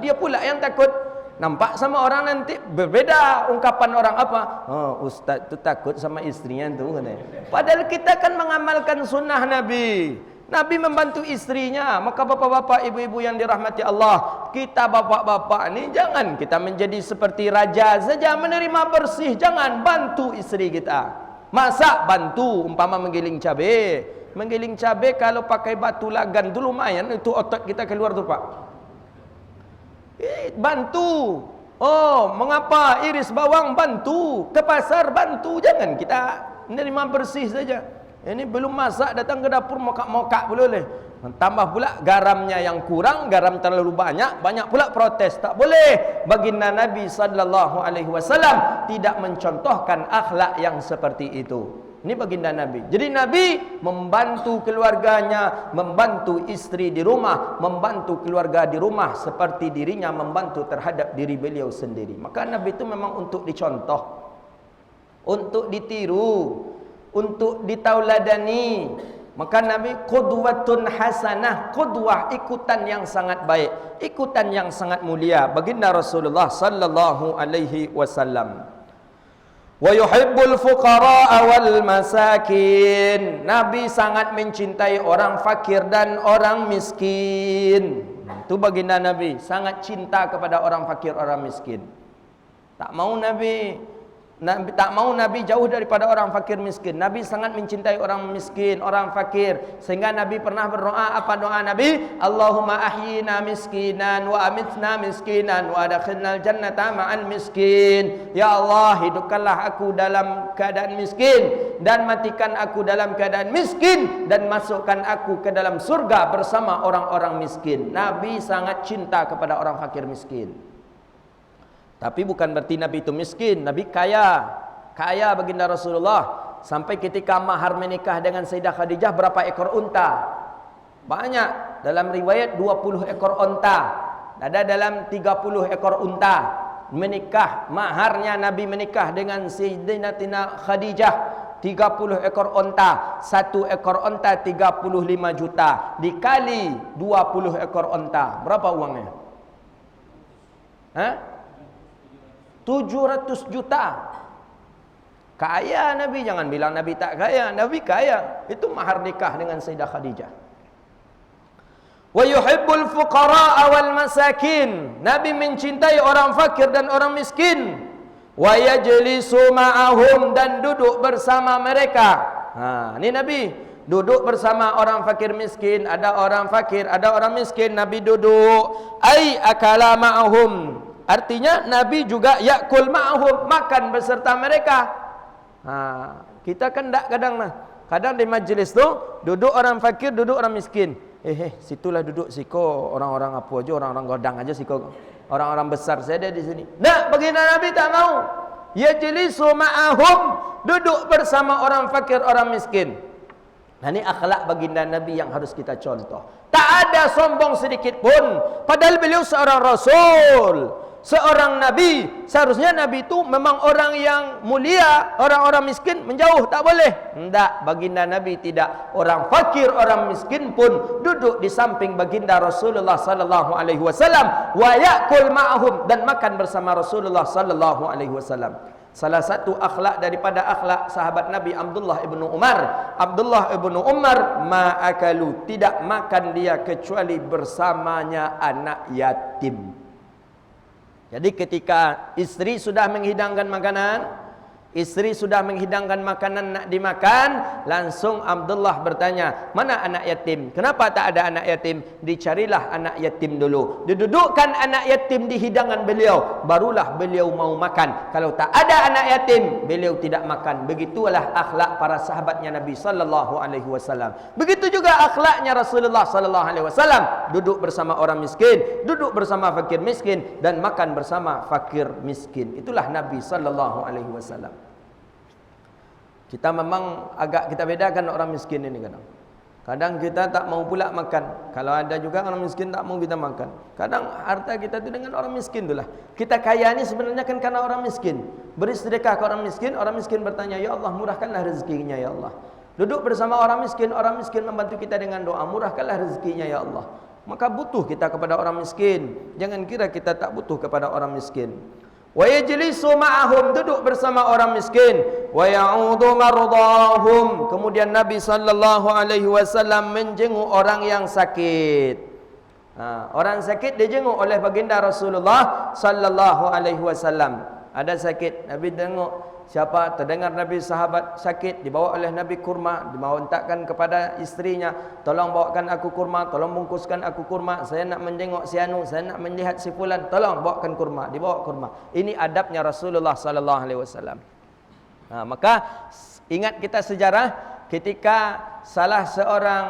Dia pula yang takut. Nampak sama orang nanti. Berbeda ungkapan orang apa? Ustaz tu takut sama istrinya tu katanya. Padahal kita kan mengamalkan sunnah Nabi. Nabi membantu istrinya. Maka bapak-bapak, ibu-ibu yang dirahmati Allah, kita bapak-bapak ni jangan kita menjadi seperti raja saja menerima bersih. Jangan, bantu istri kita. Masak bantu, umpama menggiling cabai. Menggiling cabai kalau pakai batu lagan tu lumayan, itu otot kita keluar tu Pak. Bantu. Oh, mengapa iris bawang bantu, ke pasar bantu. Jangan kita menerima bersih saja. Ini belum masak datang ke dapur mokak-mokak boleh. Tambah pula garamnya yang kurang, garam terlalu banyak, banyak pula protes. Tak boleh. Baginda Nabi sallallahu alaihi wasallam tidak mencontohkan akhlak yang seperti itu. Ini baginda Nabi. Jadi Nabi membantu keluarganya, membantu istri di rumah, membantu keluarga di rumah seperti dirinya membantu terhadap diri beliau sendiri. Maka Nabi itu memang untuk dicontoh, untuk ditiru, untuk ditauladani. Maka Nabi qudwatun hasanah, qudwah, ikutan yang sangat baik, ikutan yang sangat mulia baginda Rasulullah sallallahu alaihi wasallam. Wa yuhibbul fuqara wal masakin. Nabi sangat mencintai orang fakir dan orang miskin. Itu baginda Nabi, sangat cinta kepada orang fakir, orang miskin. Tak mau Nabi jauh daripada orang fakir miskin. Nabi sangat mencintai orang miskin, orang fakir. Sehingga Nabi pernah berdoa, apa doa Nabi? Allahumma ahyina miskinan wa amitna miskinan wa adkhilnal jannata ma'al miskin. Ya Allah, hidupkanlah aku dalam keadaan miskin dan matikan aku dalam keadaan miskin dan masukkan aku ke dalam surga bersama orang-orang miskin. Nabi sangat cinta kepada orang fakir miskin. Tapi bukan berarti Nabi itu miskin. Nabi kaya. Kaya baginda Rasulullah. Sampai ketika mahar menikah dengan Sayyidah Khadijah, berapa ekor unta? Banyak. Dalam riwayat 20 ekor unta. Ada dalam 30 ekor unta. Menikah, maharnya Nabi menikah dengan Sayyidatina Khadijah. 30 ekor unta. 1 ekor unta 35 juta. Dikali 20 ekor unta. Berapa uangnya? Hah? 700 juta. Kaya Nabi. Jangan bilang Nabi tak kaya. Nabi kaya. Itu mahar nikah dengan Sayyidah Khadijah. Wa yuhibbul fuqara wal masakin. Nabi mencintai orang fakir dan orang miskin. Wa yajlisu ma'ahum, dan duduk bersama mereka. Ini Nabi duduk bersama orang fakir miskin. Ada orang fakir, ada orang miskin, Nabi duduk. Ai akala ma'ahum. Artinya Nabi juga yakul ma'hum, makan beserta mereka. Kita kan tak kadang di majlis tu duduk orang fakir, duduk orang miskin. Situlah duduk siko orang-orang apa aja, orang-orang godang aja siko. Orang-orang besar saya ada di sini. Tak, baginda Nabi tak mau. Yajlisu ma'hum, duduk bersama orang fakir, orang miskin. Ini akhlak baginda Nabi yang harus kita contoh. Tak ada sombong sedikit pun. Padahal beliau seorang Rasul, seorang Nabi. Seharusnya Nabi itu memang orang yang mulia. Orang-orang miskin menjauh, tak boleh. Tidak, baginda Nabi tidak. Orang fakir, orang miskin pun duduk di samping baginda Rasulullah sallallahu alaihi wasallam, wa ya'kul ma'hum, dan makan bersama Rasulullah sallallahu alaihi wasallam. Salah satu akhlak daripada akhlak sahabat Nabi Abdullah ibnu Umar. Abdullah ibnu Umar ma'akalu, tidak makan dia kecuali bersamanya anak yatim. Jadi ketika istri sudah menghidangkan makanan, istri sudah menghidangkan makanan nak dimakan, langsung Abdullah bertanya, mana anak yatim? Kenapa tak ada anak yatim? Dicarilah anak yatim dulu. Didudukkan anak yatim di hidangan beliau, barulah beliau mau makan. Kalau tak ada anak yatim, beliau tidak makan. Begitulah akhlak para sahabatnya Nabi sallallahu alaihi wasallam. Begitu juga akhlaknya Rasulullah sallallahu alaihi wasallam. Duduk bersama orang miskin, duduk bersama fakir miskin, dan makan bersama fakir miskin. Itulah Nabi sallallahu alaihi wasallam. Kita memang agak kita bedakan orang miskin ini kadang. Kadang kita tak mau pula makan. Kalau ada juga orang miskin tak mau kita makan. Kadang harta kita itu dengan orang miskin itulah. Kita kaya ini sebenarnya kan karena orang miskin. Beri sedekah ke orang miskin bertanya, ya Allah murahkanlah rezekinya ya Allah. Duduk bersama orang miskin membantu kita dengan doa, murahkanlah rezekinya ya Allah. Maka butuh kita kepada orang miskin. Jangan kira kita tak butuh kepada orang miskin. Wa yajlisu ma'ahum, duduk bersama orang miskin. Wa ya'udu mardahum, kemudian Nabi sallallahu alaihi wasallam menjenguk orang yang sakit. Orang sakit dijenguk oleh baginda Rasulullah sallallahu alaihi wasallam. Ada sakit, Nabi tengok siapa, terdengar Nabi sahabat sakit, dibawa oleh Nabi kurma, dimawantakkan kepada istrinya, tolong bawakan aku kurma, tolong bungkuskan aku kurma, saya nak menjenguk si anu, saya nak melihat si fulan, tolong bawakan kurma, dibawa kurma. Ini adabnya Rasulullah sallallahu alaihi wasallam. Maka ingat kita sejarah ketika salah seorang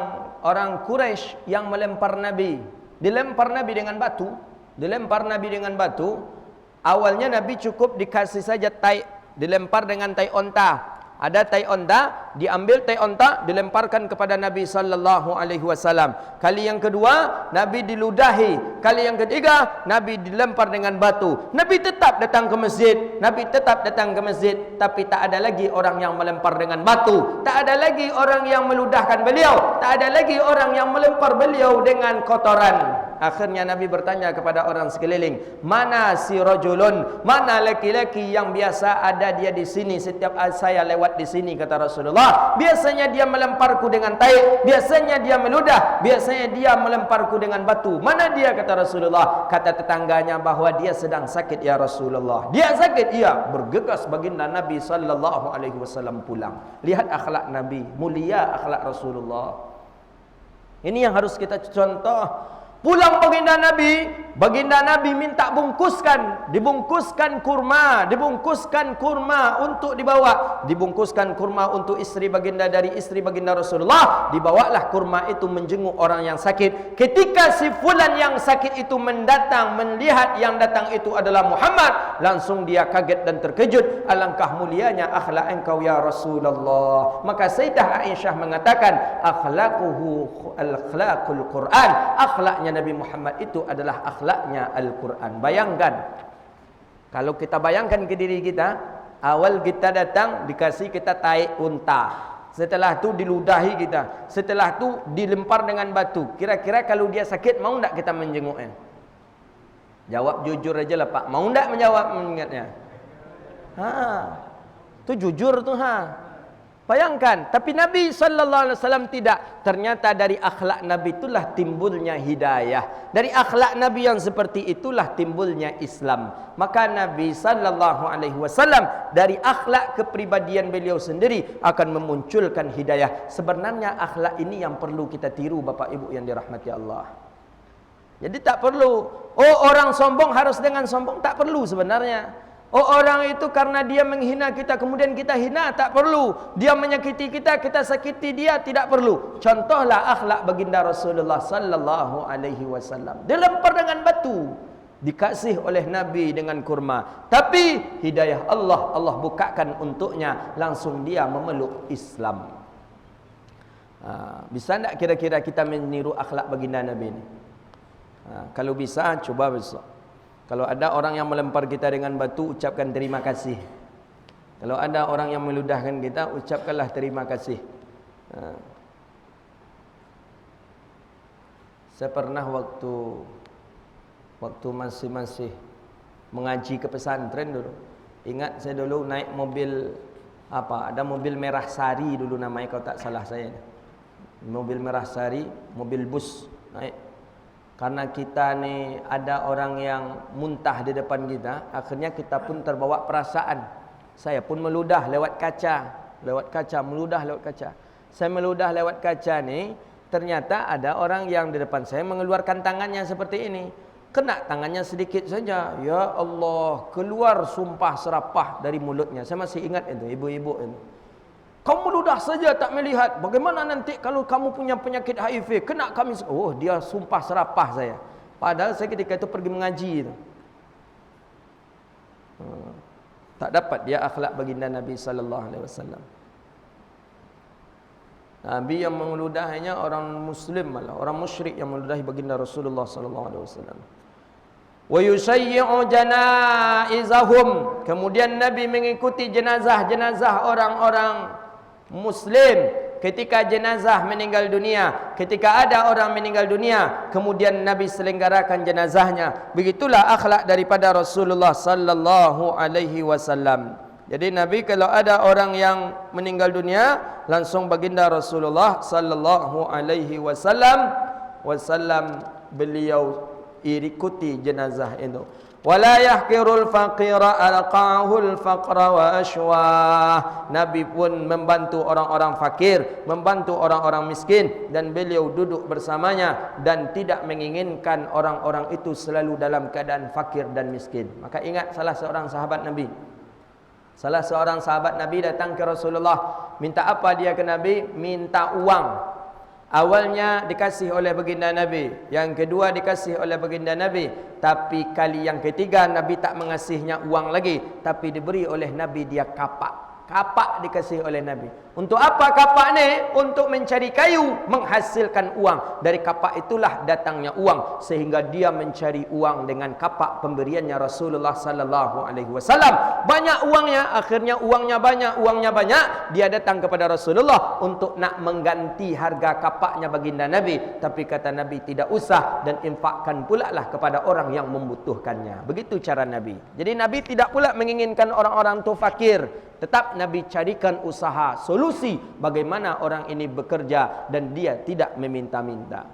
orang Quraisy yang melempar Nabi, dilempar Nabi dengan batu, awalnya Nabi cukup dikasih saja tai, dilempar dengan tai onta. Ada tai onta, diambil tai onta, dilemparkan kepada Nabi sallallahu alaihi wasallam. Kali yang kedua, Nabi diludahi. Kali yang ketiga, Nabi dilempar dengan batu. Nabi tetap datang ke masjid. Tapi tak ada lagi orang yang melempar dengan batu. Tak ada lagi orang yang meludahkan beliau. Tak ada lagi orang yang melempar beliau dengan kotoran. Akhirnya Nabi bertanya kepada orang sekeliling, mana si rajulun, mana laki-laki yang biasa ada dia di sini setiap saya lewat di sini, kata Rasulullah. Biasanya dia melemparku dengan tai, biasanya dia meludah, biasanya dia melemparku dengan batu. Mana dia, kata Rasulullah? Kata tetangganya bahwa dia sedang sakit ya Rasulullah. Dia sakit, iya. Bergegas baginda Nabi sallallahu alaihi wasallam pulang. Lihat akhlak Nabi, mulia akhlak Rasulullah. Ini yang harus kita contoh. Pulang baginda Nabi minta dibungkuskan kurma untuk dibawa, dibungkuskan kurma untuk istri baginda, dari istri baginda Rasulullah, dibawalah kurma itu menjenguk orang yang sakit. Ketika si fulan yang sakit itu mendatang, melihat yang datang itu adalah Muhammad, langsung dia kaget dan terkejut. Alangkah mulianya akhlak engkau ya Rasulullah. Maka Sayyidah Aisyah mengatakan, akhlaqul Quran, akhlaknya Nabi Muhammad itu adalah akhlaknya Al-Quran. Bayangkan, kalau kita bayangkan ke diri kita, awal kita datang dikasih kita tai unta, setelah itu diludahi kita, setelah itu dilempar dengan batu. Kira-kira kalau dia sakit, mau tak kita menjenguknya? Jawab jujur aja lah Pak, mau tak menjawab mengingatnya? Itu jujur tuh Bayangkan, tapi Nabi sallallahu alaihi wasallam tidak. Ternyata dari akhlak Nabi itulah timbulnya hidayah. Dari akhlak Nabi yang seperti itulah timbulnya Islam. Maka Nabi sallallahu alaihi wasallam dari akhlak kepribadian beliau sendiri akan memunculkan hidayah. Sebenarnya akhlak ini yang perlu kita tiru Bapak Ibu yang dirahmati Allah. Jadi tak perlu, orang sombong harus dengan sombong, tak perlu sebenarnya. Orang itu karena dia menghina kita, kemudian kita hina, tak perlu. Dia menyakiti kita, kita sakiti dia, tidak perlu. Contohlah akhlak baginda Rasulullah sallallahu alaihi wasallam. Dilempar dengan batu, dikasih oleh Nabi dengan kurma. Tapi hidayah Allah bukakan untuknya, langsung dia memeluk Islam. Bisa tak kira-kira kita meniru akhlak baginda Nabi ini? Kalau bisa, coba besok. Kalau ada orang yang melempar kita dengan batu, ucapkan terima kasih. Kalau ada orang yang meludahkan kita, ucapkanlah terima kasih. Saya pernah waktu masih mengaji ke pesantren dulu. Ingat saya dulu naik mobil ada mobil Merah Sari dulu namanya kalau tak salah saya. Mobil Merah Sari, mobil bus naik. Karena kita ni ada orang yang muntah di depan kita, akhirnya kita pun terbawa perasaan. Saya pun meludah lewat kaca, meludah lewat kaca. Saya meludah lewat kaca ni, ternyata ada orang yang di depan saya mengeluarkan tangannya seperti ini. Kena tangannya sedikit saja, ya Allah, keluar sumpah serapah dari mulutnya. Saya masih ingat itu, ibu-ibu itu. Kamu meludah saja tak melihat. Bagaimana nanti kalau kamu punya penyakit HIV? Kena kami. Dia sumpah serapah saya. Padahal saya ketika itu pergi mengaji itu. Tak dapat dia akhlak baginda Nabi sallallahu alaihi wasallam. Nabi yang meludahinya orang muslim malah, orang musyrik yang meludahi baginda Rasulullah sallallahu alaihi wasallam. Wa yusayyi'u janaizahum. Kemudian Nabi mengikuti jenazah-jenazah orang-orang Muslim ketika jenazah meninggal dunia, ketika ada orang meninggal dunia, kemudian Nabi selenggarakan jenazahnya. Begitulah akhlak daripada Rasulullah sallallahu alaihi wasallam. Jadi Nabi kalau ada orang yang meninggal dunia, langsung baginda Rasulullah sallallahu alaihi wasallam beliau ikuti jenazah itu. Wala yahqirul faqira alqahul faqra wa ashwah. Nabi pun membantu orang-orang fakir, membantu orang-orang miskin, dan beliau duduk bersamanya dan tidak menginginkan orang-orang itu selalu dalam keadaan fakir dan miskin. Maka ingat salah seorang sahabat Nabi. Salah seorang sahabat Nabi datang ke Rasulullah, minta apa dia ke Nabi? Minta uang. Awalnya dikasih oleh baginda Nabi, yang kedua dikasih oleh baginda Nabi, tapi kali yang ketiga Nabi tak mengasihnya uang lagi, tapi diberi oleh Nabi dia kapak. Kapak dikasih oleh Nabi. Untuk apa kapak ni? Untuk mencari kayu, menghasilkan uang. Dari kapak itulah datangnya uang, sehingga dia mencari uang dengan kapak pemberiannya Rasulullah sallallahu alaihi wasallam. Banyak uangnya, akhirnya uangnya banyak. Dia datang kepada Rasulullah untuk nak mengganti harga kapaknya baginda Nabi, tapi kata Nabi tidak usah, dan infakkan pula lah kepada orang yang membutuhkannya. Begitu cara Nabi. Jadi Nabi tidak pula menginginkan orang-orang itu fakir. Tetap Nabi carikan usaha, solusi bagaimana orang ini bekerja dan dia tidak meminta-minta.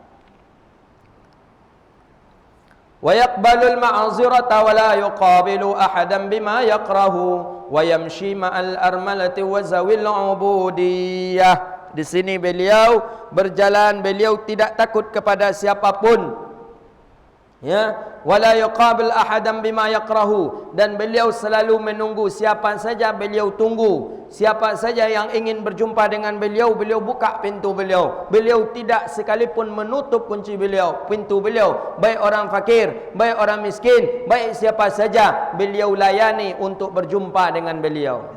Wa yaqbalul ma'zirata wa la yuqabilu ahadan bima yakrahu wa yamshi ma'al armalati wa zawil ubudiyah. Di sini beliau berjalan, beliau tidak takut kepada siapapun. Ya, wala yuqabil ahadan bima yakrahu, dan beliau selalu menunggu siapa saja beliau tunggu. Siapa saja yang ingin berjumpa dengan beliau, beliau buka pintu beliau. Beliau tidak sekalipun menutup kunci beliau, pintu beliau. Baik orang fakir, baik orang miskin, baik siapa saja beliau layani untuk berjumpa dengan beliau.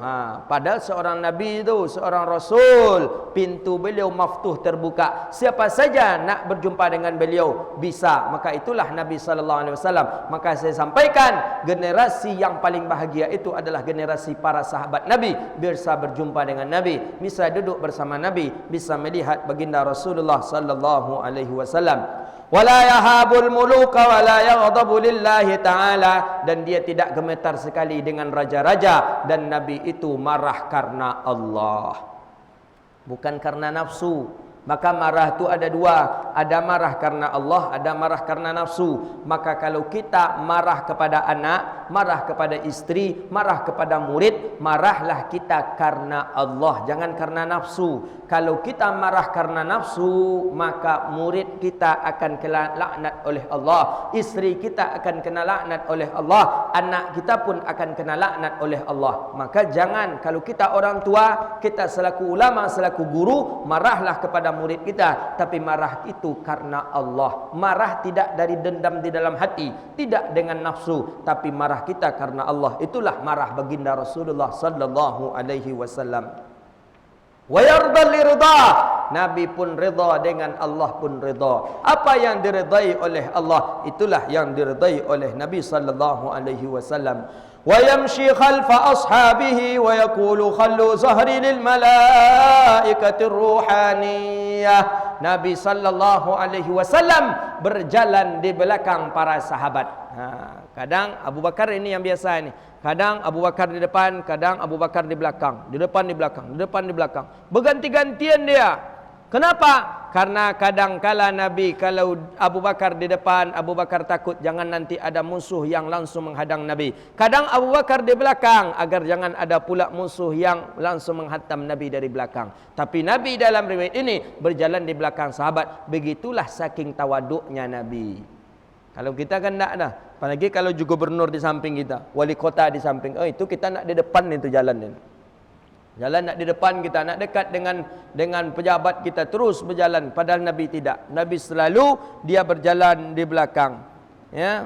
Padahal seorang Nabi itu, seorang Rasul, pintu beliau maftuh, terbuka. Siapa saja nak berjumpa dengan beliau bisa. Maka itulah Nabi sallallahu alaihi wasallam. Maka saya sampaikan, generasi yang paling bahagia itu adalah generasi para sahabat Nabi. Bisa berjumpa dengan Nabi, bisa duduk bersama Nabi, bisa melihat baginda Rasulullah sallallahu alaihi wasallam. Wala yahabul muluka wala yaghdabu lillahi ta'ala, dan dia tidak gemetar sekali dengan raja-raja, dan Nabi itu marah karena Allah, bukan karena nafsu. Maka marah itu ada dua, ada marah karena Allah, ada marah karena nafsu. Maka kalau kita marah kepada anak, marah kepada istri, marah kepada murid, marahlah kita karena Allah, jangan karena nafsu. Kalau kita marah karena nafsu, maka murid kita akan kena laknat oleh Allah, istri kita akan kena laknat oleh Allah, anak kita pun akan kena laknat oleh Allah. Maka jangan, kalau kita orang tua, kita selaku ulama, selaku guru, marahlah kepada murid kita, tapi marah itu karena Allah. Marah tidak dari dendam di dalam hati, tidak dengan nafsu, tapi marah kita karena Allah. Itulah marah baginda Rasulullah sallallahu alaihi wasallam. Wa yardal lirda, Nabi pun rida dengan Allah pun rida. Apa yang diridai oleh Allah, itulah yang diridai oleh Nabi sallallahu alaihi wasallam. Wa yamshi khalfa ashabihi wa yaqulu khallu zahri lil malaikati ruhaniyah. Nabi sallallahu alaihi wasallam berjalan di belakang para sahabat. Kadang Abu Bakar ini yang biasa ini. Kadang Abu Bakar di depan, kadang Abu Bakar di belakang. Di depan, di belakang, di depan, di belakang. Berganti-gantian dia. Kenapa? Karena kadang-kala Nabi, kalau Abu Bakar di depan, Abu Bakar takut jangan nanti ada musuh yang langsung menghadang Nabi. Kadang Abu Bakar di belakang, agar jangan ada pula musuh yang langsung menghantam Nabi dari belakang. Tapi Nabi dalam riwayat ini berjalan di belakang sahabat. Begitulah saking tawaduknya Nabi. Kalau kita kan tak dah. Apalagi kalau juga gubernur di samping kita, wali kota di samping. Oh, itu kita nak di depan itu jalan ini. Jalan nak di depan kita, nak dekat dengan pejabat kita, terus berjalan. Padahal Nabi tidak. Nabi selalu dia berjalan di belakang. Ya.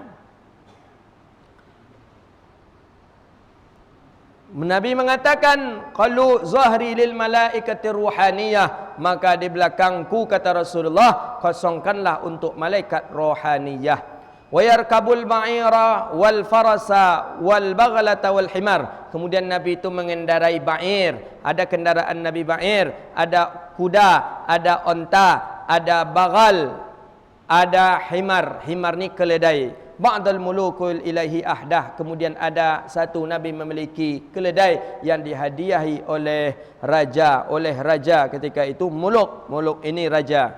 Nabi mengatakan, qalu zahri lil malaikati ruhaniyah, maka di belakangku, kata Rasulullah, kosongkanlah untuk malaikat rohaniyah. wa yarkabul ba'ira wal farasa wal baghlata wal himar. Kemudian Nabi itu mengendarai ba'ir, ada kendaraan Nabi ba'ir, ada kuda, ada onta, ada bagal, ada himar. Himar ni keledai. Ba'dal mulukul ilahi ahdah. Kemudian ada satu Nabi memiliki keledai yang dihadiahi oleh raja ketika itu. Muluk ini raja,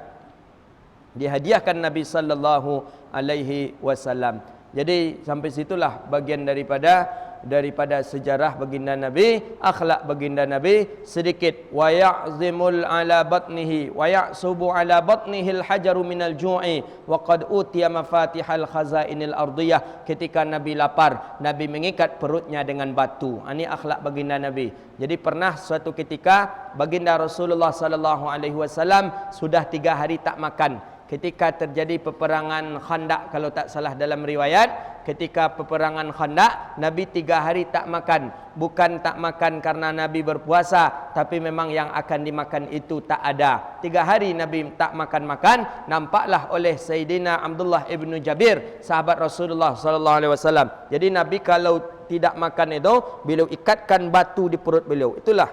dihadiahkan Nabi sallallahu alaihi wasallam. Jadi sampai situlah bagian daripada sejarah baginda Nabi, akhlak baginda Nabi sedikit. Wa ya'zimul ala batnihi wa ya'subu ala batnihi al-hajaru minal ju'i wa qad utiya mafatihal khazainil ardiyah. Ketika Nabi lapar, Nabi mengikat perutnya dengan batu. Ini akhlak baginda Nabi. Jadi pernah suatu ketika baginda Rasulullah sallallahu alaihi wasallam sudah 3 hari tak makan. Ketika terjadi peperangan Khandaq, kalau tak salah dalam riwayat, ketika peperangan Khandaq, Nabi 3 hari tak makan. Bukan tak makan karena Nabi berpuasa, tapi memang yang akan dimakan itu tak ada. 3 hari Nabi tak makan-makan. Nampaklah oleh Sayyidina Abdullah ibnu Jabir, sahabat Rasulullah sallallahu alaihi wasallam. Jadi Nabi kalau tidak makan itu, beliau ikatkan batu di perut beliau. Itulah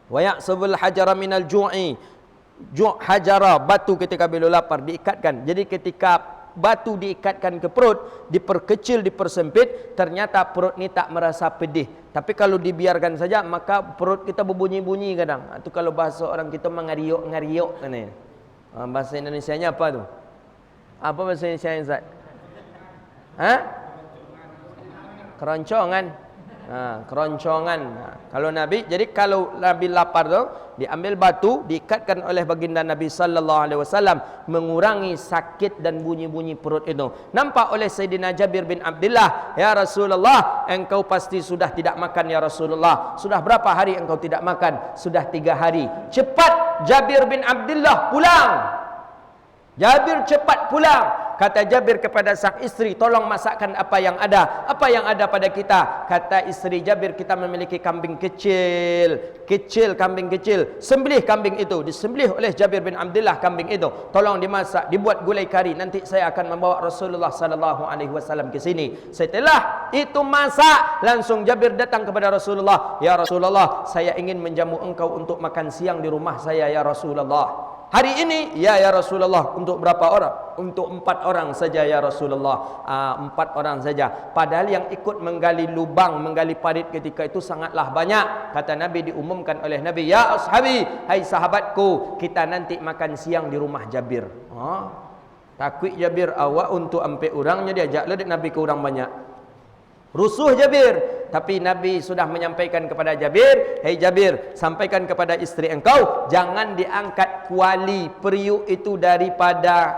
wa ya'subul hajara minal ju'i. Hajara, batu ketika beliau lapar diikatkan. Jadi ketika batu diikatkan ke perut, diperkecil, dipersempit, ternyata perut ni tak merasa pedih. Tapi kalau dibiarkan saja, maka perut kita berbunyi-bunyi kadang. Itu kalau bahasa orang kita mengariuk-ngariuk kan. Bahasa Indonesianya apa tu? Apa bahasa Indonesia Ustaz? Keroncongan. Keroncongan. Kalau Nabi, jadi kalau Nabi lapar tu, diambil batu, diikatkan oleh baginda Nabi sallallahu alaihi wasallam, mengurangi sakit dan bunyi-bunyi perut itu. Nampak oleh Sayyidina Jabir bin Abdullah, ya Rasulullah, engkau pasti sudah tidak makan ya Rasulullah. Sudah berapa hari engkau tidak makan? Sudah 3 hari. Cepat Jabir bin Abdullah pulang. Jabir cepat pulang. Kata Jabir kepada sang istri, tolong masakkan apa yang ada. Apa yang ada pada kita? Kata istri Jabir, kita memiliki kambing kecil. Kambing kecil. Sembelih kambing itu. Disembelih oleh Jabir bin Abdullah kambing itu. Tolong dimasak, dibuat gulai kari. Nanti saya akan membawa Rasulullah sallallahu alaihi wasallam ke sini. Setelah itu masak, langsung Jabir datang kepada Rasulullah. Ya Rasulullah, saya ingin menjamu engkau untuk makan siang di rumah saya ya Rasulullah. Hari ini, ya Rasulullah, untuk berapa orang? Untuk 4 orang saja ya Rasulullah. 4 orang saja. Padahal yang ikut menggali lubang, menggali parit ketika itu sangatlah banyak. Kata Nabi, diumumkan oleh Nabi, ya ashabi, hai sahabatku, kita nanti makan siang di rumah Jabir. Takut Jabir, awak untuk 4 orangnya diajak ledik Nabi ke orang banyak. Rusuh Jabir. Tapi Nabi sudah menyampaikan kepada Jabir, hei Jabir, sampaikan kepada istri engkau, jangan diangkat kuali periuk itu daripada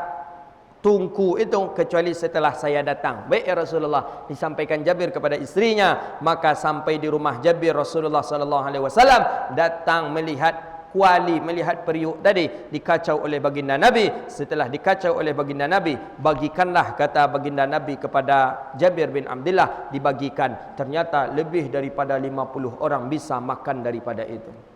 tungku itu kecuali setelah saya datang. Baik ya Rasulullah. Disampaikan Jabir kepada istrinya. Maka sampai di rumah Jabir, Rasulullah sallallahu alaihi wasallam datang melihat kuali, melihat periuk tadi dikacau oleh baginda Nabi. Setelah dikacau oleh baginda Nabi, bagikanlah, kata baginda Nabi kepada Jabir bin Abdullah, dibagikan. Ternyata lebih daripada 50 orang bisa makan daripada itu.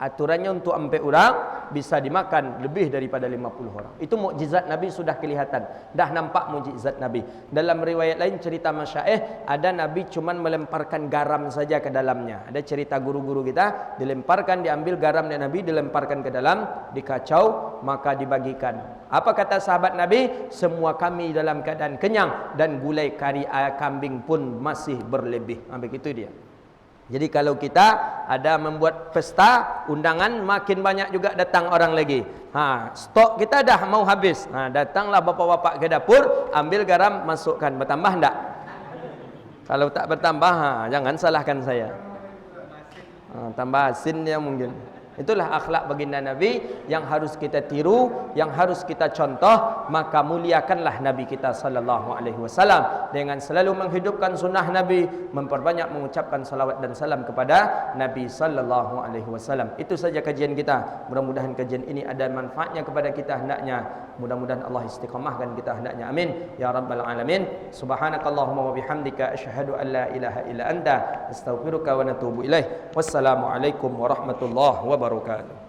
Aturannya untuk 4 orang bisa dimakan lebih daripada 50 orang. Itu mukjizat Nabi sudah kelihatan. Dah nampak mukjizat Nabi. Dalam riwayat lain cerita masyaikh, ada Nabi cuman melemparkan garam saja ke dalamnya. Ada cerita guru-guru kita, dilemparkan, diambil garam dari Nabi, dilemparkan ke dalam, dikacau, maka dibagikan. Apa kata sahabat Nabi? Semua kami dalam keadaan kenyang dan gulai kari kambing pun masih berlebih. Begitu dia. Jadi kalau kita ada membuat pesta, undangan, makin banyak juga datang orang lagi. Stok kita dah mau habis. Datanglah bapak-bapak ke dapur, ambil garam, masukkan. Bertambah enggak? Kalau tak bertambah, jangan salahkan saya. Tambah asin dia mungkin. Itulah akhlak baginda Nabi yang harus kita tiru, yang harus kita contoh. Maka muliakanlah Nabi kita sallallahu alaihi wasallam dengan selalu menghidupkan sunnah Nabi, memperbanyak mengucapkan salawat dan salam kepada Nabi sallallahu alaihi wasallam. Itu saja kajian kita. Mudah-mudahan kajian ini ada manfaatnya kepada kita hendaknya. Mudah-mudahan Allah istiqamahkan kita hendaknya. Amin ya rabbal alamin. Subhanakallahumma wa bihamdika asyhadu an la ilaha illa anta astaghfiruka wa atubu ilaih. Wassalamualaikum warahmatullahi wabarakatuh.